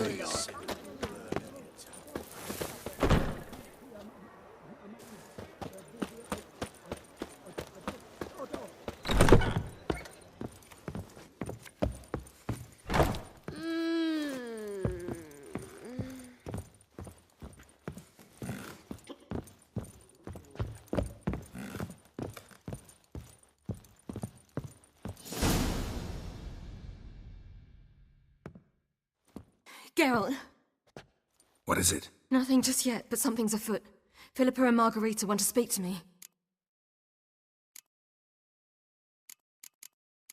face. Geralt, What is it? nothing just yet, but something's afoot. Philippa and Margarita want to speak to me.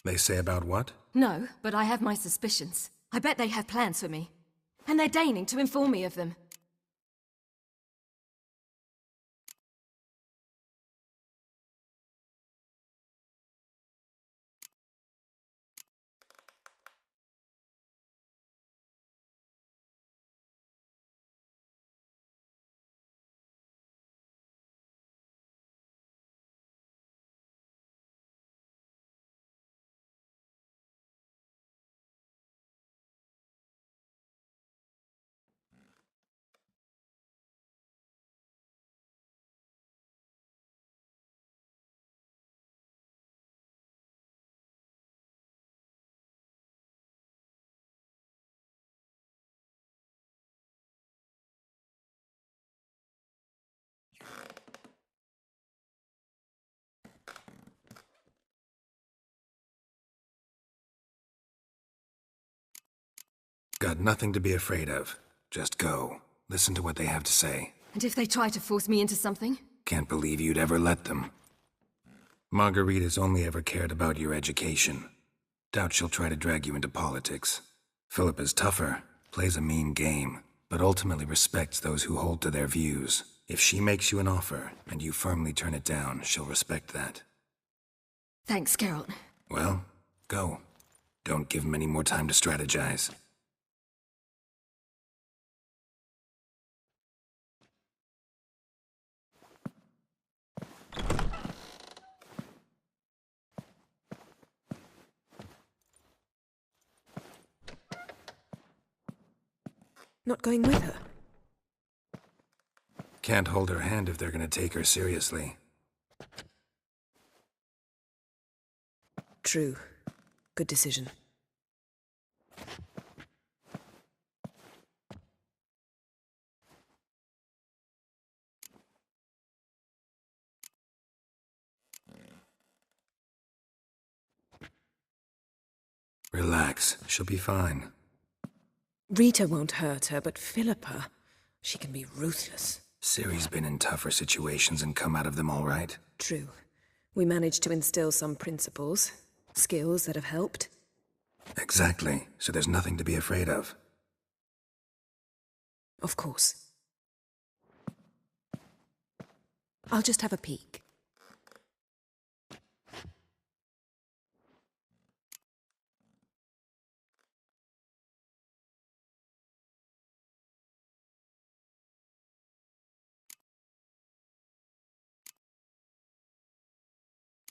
They say about what? No, but I have my suspicions. I bet they have plans for me. And they're deigning to inform me of them. Got nothing to be afraid of. Just go. Listen to what they have to say. And if they try to force me into something? Can't believe you'd ever let them. Margarita's only ever cared about your education. Doubt she'll try to drag you into politics. Philippa's tougher, plays a mean game, but ultimately respects those who hold to their views. If she makes you an offer, and you firmly turn it down, she'll respect that. Thanks, Geralt. Well, go. Don't give him any more time to strategize. Not going with her? Can't hold her hand if they're gonna take her seriously. True. Good decision. Relax, she'll be fine. Rita won't hurt her, but Philippa, she can be ruthless. Ciri's been in tougher situations and come out of them all right. True. We managed to instill some principles, skills that have helped. Exactly, so there's nothing to be afraid of. Of course. I'll just have a peek.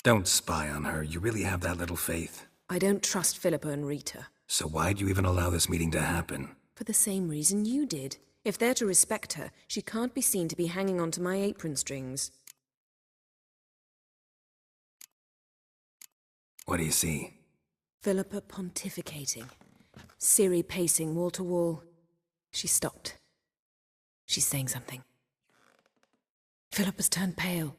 Don't spy on her, you really have that little faith. I don't trust Philippa and Rita. So why'd you even allow this meeting to happen? For the same reason you did. If they're to respect her, she can't be seen to be hanging onto my apron strings. What do you see? Philippa pontificating. Ciri pacing wall to wall. She stopped. She's saying something. Philippa's turned pale.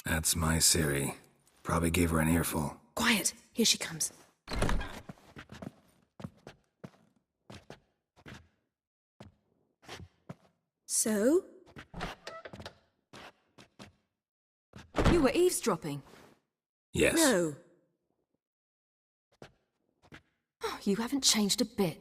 That's my Ciri. Probably gave her an earful. Quiet! Here she comes. So? You were eavesdropping. Yes. No. Oh, you haven't changed a bit.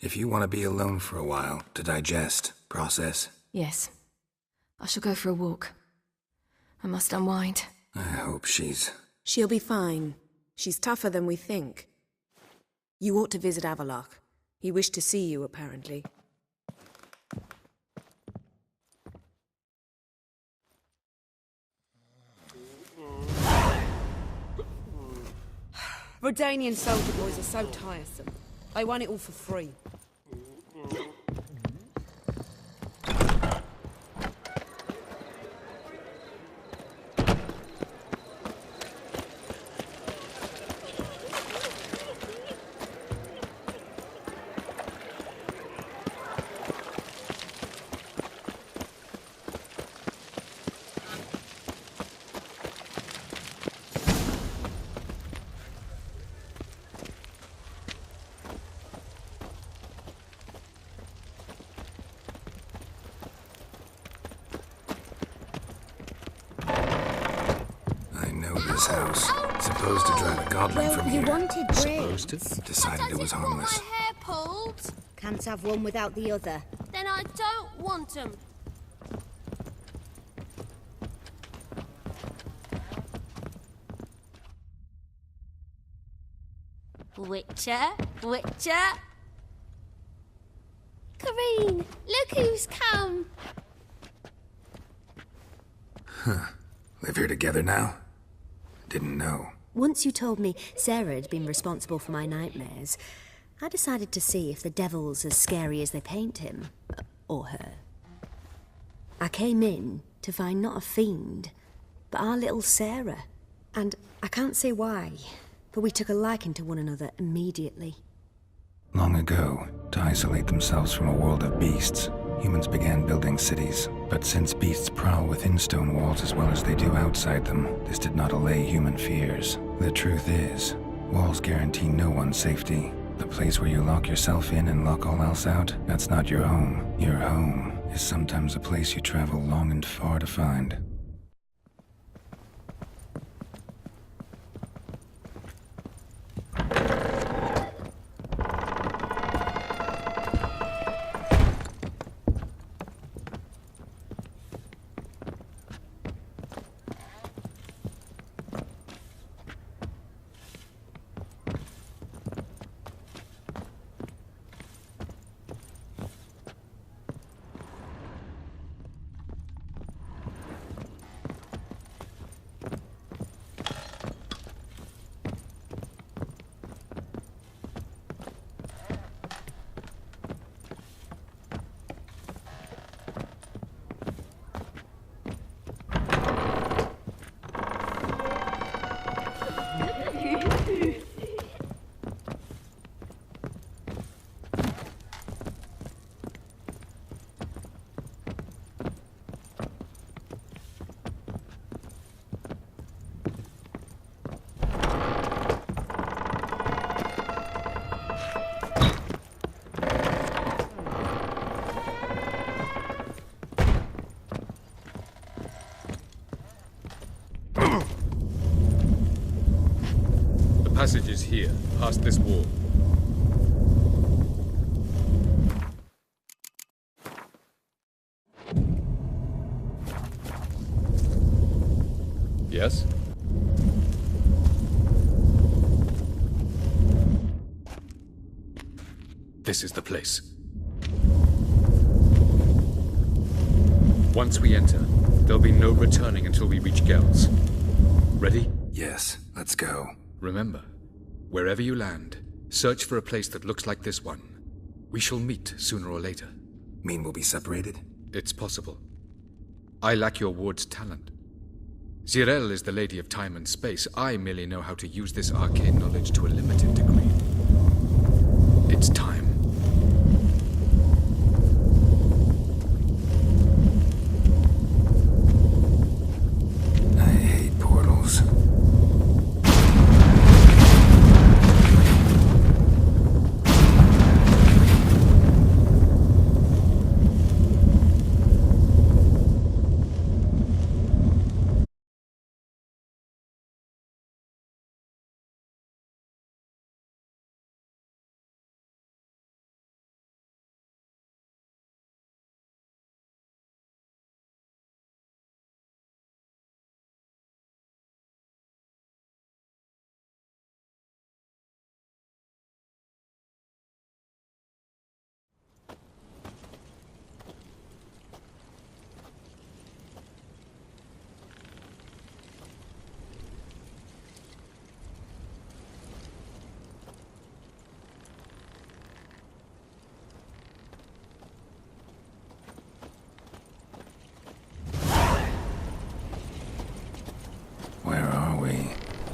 If you want to be alone for a while, to digest, process. Yes. I shall go for a walk. I must unwind. I hope she's... She'll be fine. She's tougher than we think. You ought to visit Avallac'h. He wished to see you, apparently. Redanian soldier boys are so tiresome. They want it all for free. House. Supposed to drive a goblin from here. You wanted braids. Decided it was harmless. My hair pulled. Can't have one without the other. Then I don't want them. Witcher, Witcher. Kareen, look who's come. Live here together now? Didn't know. Once you told me Sarah had been responsible for my nightmares, I decided to see if the devil's as scary as they paint him. Or her. I came in to find not a fiend, but our little Sarah. And I can't say why, but we took a liking to one another immediately. Long ago, to isolate themselves from a world of beasts, humans began building cities. But since beasts prowl within stone walls as well as they do outside them, this did not allay human fears. The truth is, walls guarantee no one's safety. The place where you lock yourself in and lock all else out, that's not your home. Your home is sometimes a place you travel long and far to find. The passage is here, past this wall. Yes? This is the place. Once we enter, there'll be no returning until we reach Gells. Ready? Yes, let's go. Remember, wherever you land, search for a place that looks like this one. We shall meet sooner or later. Mean we'll be separated? It's possible. I lack your ward's talent. Zyrel is the Lady of Time and Space. I merely know how to use this arcane knowledge to a limited degree. It's time.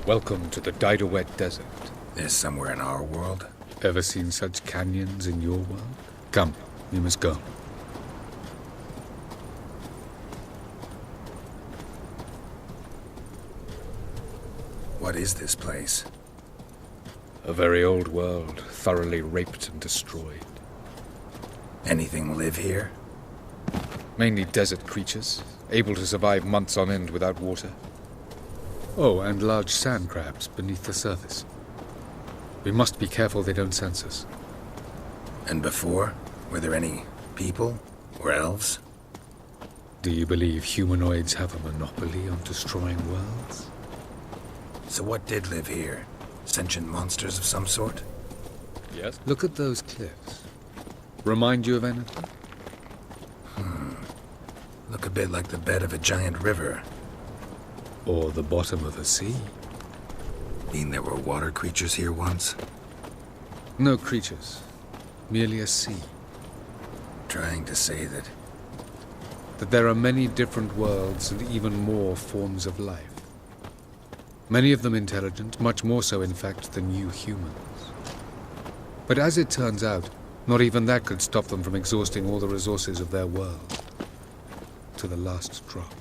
Welcome to the Didowet Desert. This somewhere in our world? Ever seen such canyons in your world? Come, we must go. What is this place? A very old world, thoroughly raped and destroyed. Anything live here? Mainly desert creatures, able to survive months on end without water. Oh, and large sand crabs beneath the surface. We must be careful they don't sense us. And before? Were there any people? Or elves? Do you believe humanoids have a monopoly on destroying worlds? So what did live here? Sentient monsters of some sort? Yes. Look at those cliffs. Remind you of anything? Look a bit like the bed of a giant river. Or the bottom of a sea? Mean there were water creatures here once? No creatures. Merely a sea. Trying to say that... That there are many different worlds and even more forms of life. Many of them intelligent, much more so in fact than you humans. But as it turns out, not even that could stop them from exhausting all the resources of their world. To the last drop.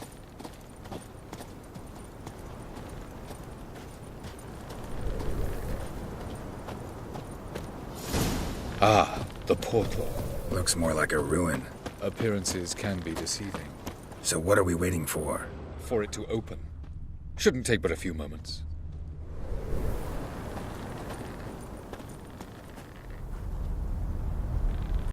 Ah, the portal. Looks more like a ruin. Appearances can be deceiving. So what are we waiting for? For it to open. Shouldn't take but a few moments.